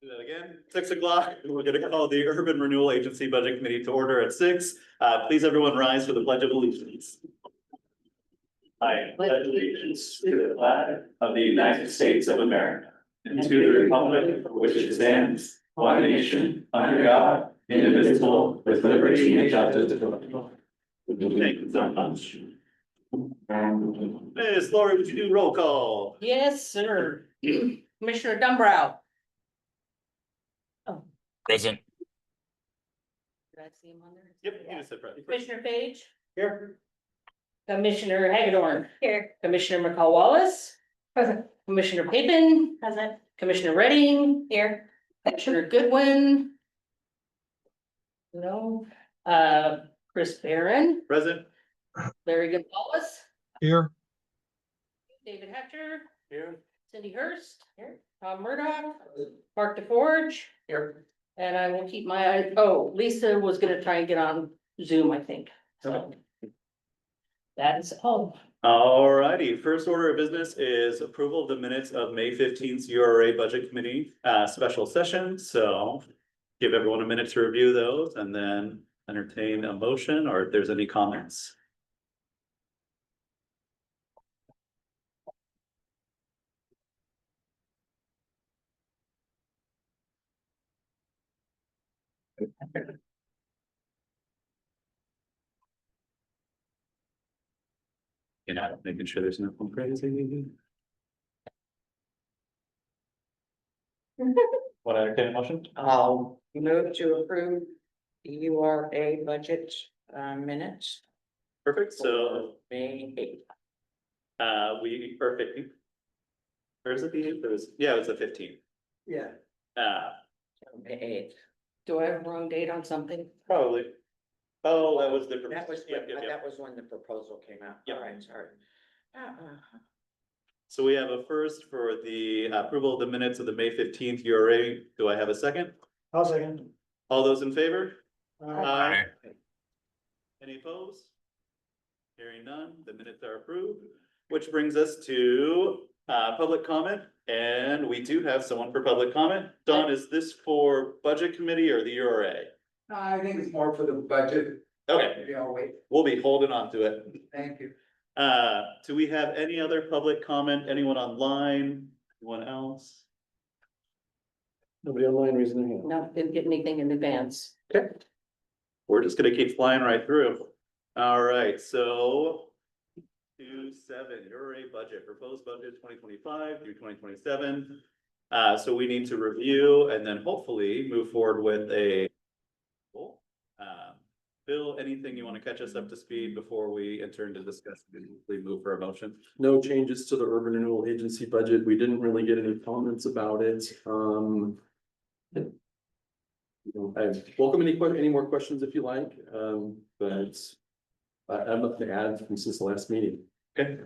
Do that again, 6 o'clock. We're gonna call the Urban Renewal Agency Budget Committee to order at 6. Please everyone rise for the Pledge of Allegiance. I pledge allegiance to the flag of the United States of America and to the republic for which it stands, one nation, under God, indivisible, with liberty and justice for all. Thank you so much. Miss Lori, would you do roll call? Yes, sir. Commissioner Dumbrow. Present. Did I see him on there? Yep, you just said present. Commissioner Page, Here. Commissioner Hagedorn, Here. Commissioner McCall Wallace, Present. Commissioner Pippin, Present. Commissioner Redding, Here. Commissioner Goodwin. No, Chris Barron, Present. Larry Gonzalez, Here. David Hatcher, Here. Cindy Hurst, Tom Murdoch, Mark DeForge. Here. And I will keep my eye, oh, Lisa was gonna try and get on Zoom, I think, so. That's all. Alrighty, first order of business is approval of the minutes of May 15th URA Budget Committee special session, so. Give everyone a minute to review those and then entertain a motion or if there's any comments. You know, making sure there's nothing crazy. Want to entertain a motion? I'll move to approve the URA budget minutes. Perfect, so May 8th. we are 15th. Or is it the 8th? It was, yeah, it was the 15th. Yeah. Uh, May Do I have a wrong date on something? probably. Oh, that was the. 8th. That was, Yep, yep, yep. that was when the proposal came out. Yep. All right, sorry. So we have a first for the approval of the minutes of the May 15th URA. Do I have a second? I'll second. All those in favor? Aye. Any opposed? Hearing none, the minutes are approved, which brings us to public comment. And we do have someone for public comment. Don, is this for budget committee or the URA? I think it's more for the budget. Okay, You know, wait, we'll be holding on to it. thank you. Do we have any other public comment? Anyone online? Anyone else? Nobody online raising their hand. No, didn't get anything in advance. Okay. We're just gonna keep flying right through. All right, so. 2.7 URA budget, proposed budget 2025 through 2027. So we need to review and then hopefully move forward with a. Bill, anything you want to catch us up to speed before we enter into discuss and we move for a motion? No changes to the urban renewal agency budget. We didn't really get any comments about it. I welcome any more questions if you like, but I have nothing to add since the last meeting. Okay.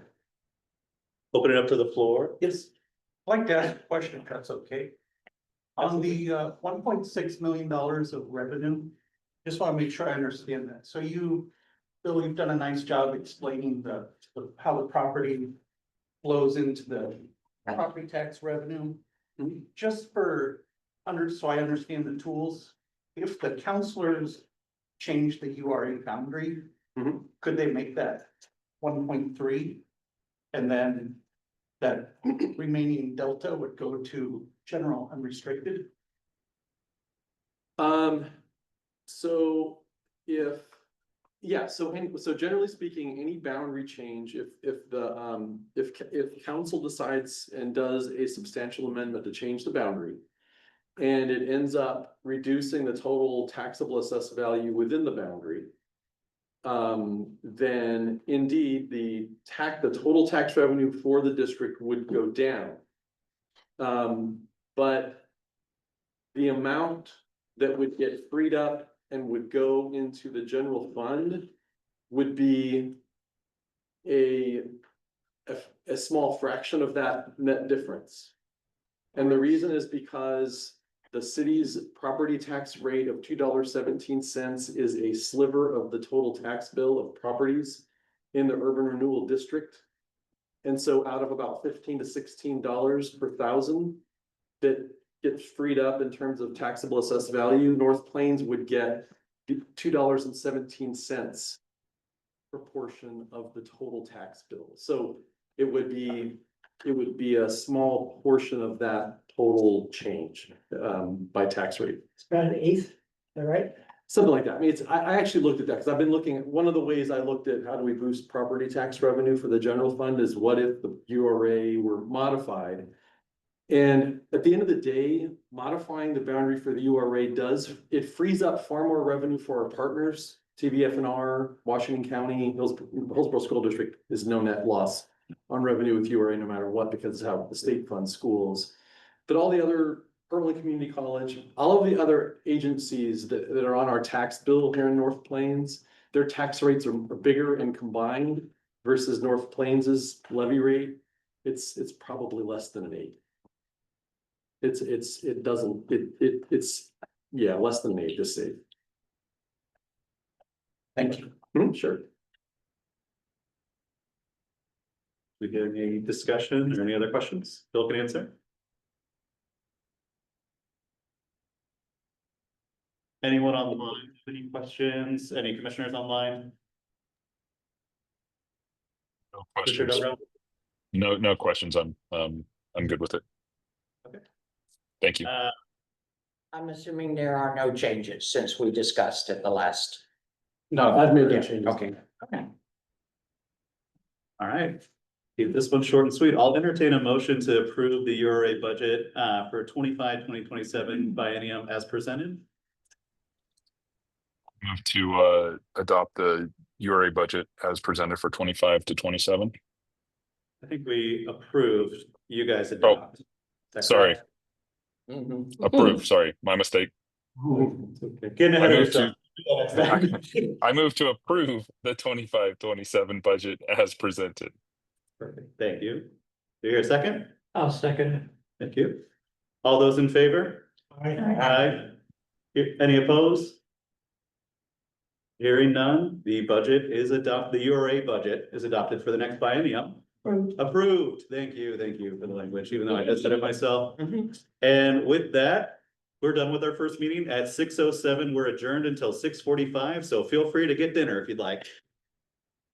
Open it up to the floor. Yes. I'd like to ask a question, if that's okay. On the $1.6 million of revenue, just want to make sure I understand that. So Bill, you've done a nice job explaining how the property flows into the property tax revenue. Just so I understand the tools, if the counselors change the URA boundary, could they make that 1.3? And then that remaining delta would go to general unrestricted? So generally speaking, any boundary change, if council decides and does a substantial amendment to change the boundary. And it ends up reducing the total taxable assessed value within the boundary. Then indeed, the total tax revenue for the district would go down. But the amount that would get freed up and would go into the general fund would be a small fraction of that net difference. And the reason is because the city's property tax rate of $2.17 is a sliver of the total tax bill of properties in the urban renewal district. And so out of about $15 to $16 per thousand that get freed up in terms of taxable assessed value, North Plains would get $2.17 proportion of the total tax bill. So it would be a small portion of that total change by tax rate. It's about an eighth, all right? Something like that. I mean, I actually looked at that because I've been looking at, one of the ways I looked at how do we boost property tax revenue for the general fund is what if the URA were modified? And at the end of the day, modifying the boundary for the URA it frees up far more revenue for our partners. TVFNR, Washington County, Hillsborough School District is no net loss on revenue with URA no matter what, because of how the state funds schools. But all the other, Berlin Community College, all of the other agencies that are on our tax bill here in North Plains, their tax rates are bigger and combined versus North Plains's levy rate. It's probably less than an 8. It's less than an 8, just say. Thank you. Sure. We get any discussion or any other questions? Bill can answer. Anyone online, any questions? Any commissioners online? No Commissioner questions. Delrell? No questions. I'm good with it. Okay. Thank you. I'm assuming there are no changes since we discussed at the last. No, I've made Yeah, no changes. okay. All right. Keep this one short and sweet. I'll entertain a motion to approve the URA budget for 2027 biennium as presented. Move to adopt the URA budget as presented for 25 to 27. I think we approved, you guys adopt. Is that Sorry, correct? approved. Sorry, my mistake. Getting ahead of I moved yourself. I move to approve the 25-27 budget as presented. Perfect, thank you. Do you hear a second? I'll second Thank you. All those in favor? it. Aye. Any opposed? Hearing none, the budget is the URA budget is adopted for the next biennium. Approved. Thank you for the language, even though I just said it myself. And with that, we're done with our first meeting at 6:07. We're adjourned until 6:45, so feel free to get dinner if you'd like.